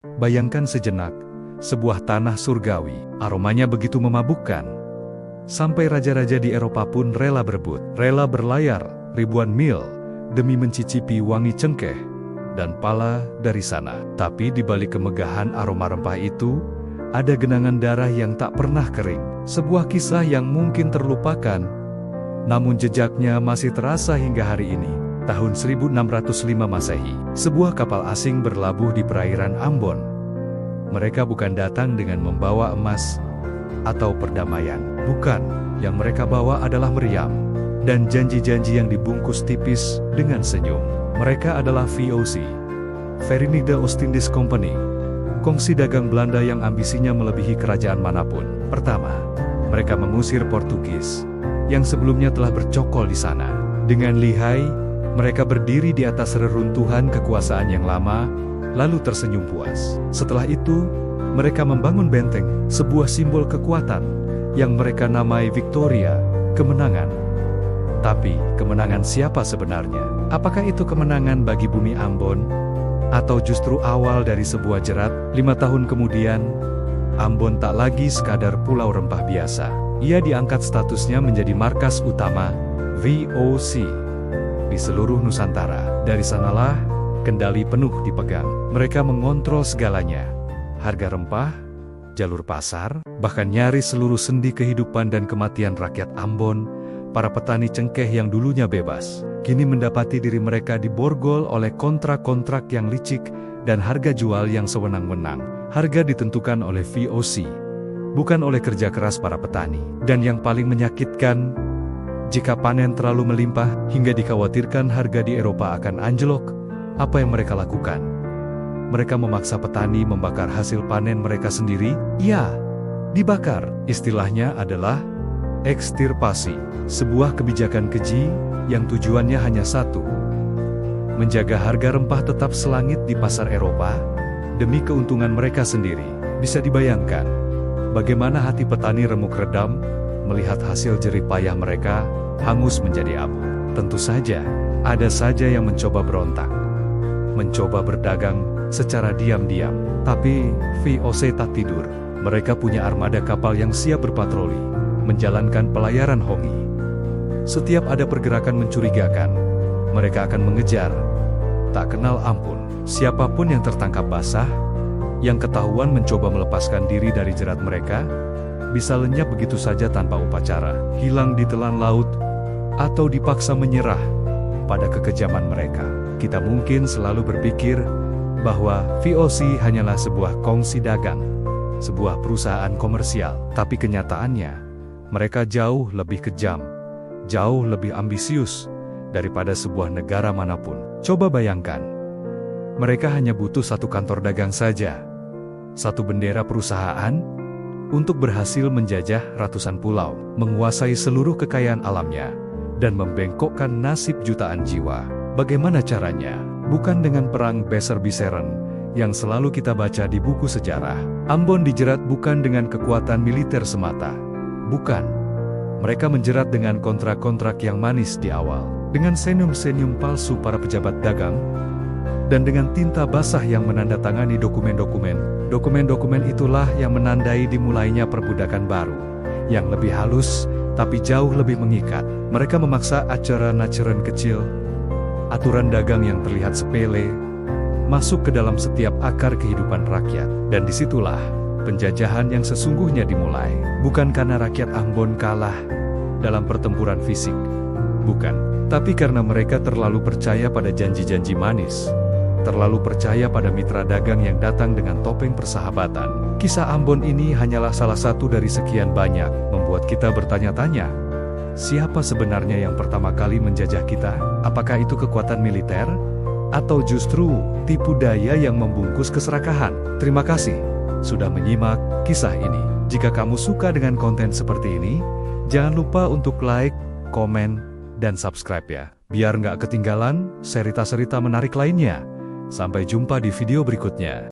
Bayangkan sejenak, sebuah tanah surgawi, aromanya begitu memabukkan. Sampai raja-raja di Eropa pun rela berebut, rela berlayar ribuan mil demi mencicipi wangi cengkeh dan pala dari sana. Tapi di balik kemegahan aroma rempah itu, ada genangan darah yang tak pernah kering. Sebuah kisah yang mungkin terlupakan, namun jejaknya masih terasa hingga hari ini. Tahun 1605 Masehi, sebuah kapal asing berlabuh di perairan Ambon. Mereka bukan datang dengan membawa emas atau perdamaian. Bukan, yang mereka bawa adalah meriam dan janji-janji yang dibungkus tipis dengan senyum. Mereka adalah VOC, Verenigde Oostindische Compagnie, kongsi dagang Belanda yang ambisinya melebihi kerajaan manapun. Pertama, mereka mengusir Portugis yang sebelumnya telah bercokol di sana. Dengan lihai, mereka berdiri di atas reruntuhan kekuasaan yang lama, lalu tersenyum puas. Setelah itu, mereka membangun benteng, sebuah simbol kekuatan, yang mereka namai Victoria, kemenangan. Tapi, kemenangan siapa sebenarnya? Apakah itu kemenangan bagi bumi Ambon? Atau justru awal dari sebuah jerat? 5 tahun kemudian, Ambon tak lagi sekadar pulau rempah biasa. Ia diangkat statusnya menjadi markas utama VOC di seluruh Nusantara. Dari sanalah, kendali penuh dipegang. Mereka mengontrol segalanya. Harga rempah, jalur pasar, bahkan nyaris seluruh sendi kehidupan dan kematian rakyat Ambon. Para petani cengkeh yang dulunya bebas, kini mendapati diri mereka diborgol oleh kontrak-kontrak yang licik dan harga jual yang sewenang-wenang. Harga ditentukan oleh VOC, bukan oleh kerja keras para petani. Dan yang paling menyakitkan, jika panen terlalu melimpah, hingga dikhawatirkan harga di Eropa akan anjlok, apa yang mereka lakukan? Mereka memaksa petani membakar hasil panen mereka sendiri. Ya, dibakar. Istilahnya adalah ekstirpasi, sebuah kebijakan keji yang tujuannya hanya satu: menjaga harga rempah tetap selangit di pasar Eropa, demi keuntungan mereka sendiri. Bisa dibayangkan, bagaimana hati petani remuk redam, melihat hasil jerih payah mereka hangus menjadi abu. Tentu saja, ada saja yang mencoba berontak, mencoba berdagang secara diam-diam. Tapi VOC tak tidur. Mereka punya armada kapal yang siap berpatroli, menjalankan pelayaran hongi. Setiap ada pergerakan mencurigakan, mereka akan mengejar. Tak kenal ampun, siapapun yang tertangkap basah, yang ketahuan mencoba melepaskan diri dari jerat mereka, bisa lenyap begitu saja tanpa upacara, hilang di telan laut, atau dipaksa menyerah pada kekejaman mereka. Kita mungkin selalu berpikir bahwa VOC hanyalah sebuah kongsi dagang, sebuah perusahaan komersial. Tapi kenyataannya, mereka jauh lebih kejam, jauh lebih ambisius daripada sebuah negara manapun. Coba bayangkan, mereka hanya butuh satu kantor dagang saja, satu bendera perusahaan, untuk berhasil menjajah ratusan pulau, menguasai seluruh kekayaan alamnya, dan membengkokkan nasib jutaan jiwa. Bagaimana caranya? Bukan dengan perang Besser-Bisseren yang selalu kita baca di buku sejarah. Ambon dijerat bukan dengan kekuatan militer semata. Bukan. Mereka menjerat dengan kontrak-kontrak yang manis di awal, dengan senyum-senyum palsu para pejabat dagang, dan dengan tinta basah yang menandatangani dokumen-dokumen. Dokumen-dokumen itulah yang menandai dimulainya perbudakan baru, yang lebih halus, tapi jauh lebih mengikat. Mereka memaksa acara-acara kecil, aturan dagang yang terlihat sepele, masuk ke dalam setiap akar kehidupan rakyat. Dan disitulah penjajahan yang sesungguhnya dimulai. Bukan karena rakyat Ambon kalah dalam pertempuran fisik, bukan. Tapi karena mereka terlalu percaya pada janji-janji manis, terlalu percaya pada mitra dagang yang datang dengan topeng persahabatan. Kisah Ambon ini hanyalah salah satu dari sekian banyak, membuat kita bertanya-tanya, siapa sebenarnya yang pertama kali menjajah kita? Apakah itu kekuatan militer? Atau justru tipu daya yang membungkus keserakahan? Terima kasih sudah menyimak kisah ini. Jika kamu suka dengan konten seperti ini, jangan lupa untuk like, komen, dan subscribe ya, biar nggak ketinggalan cerita-cerita menarik lainnya. Sampai jumpa di video berikutnya.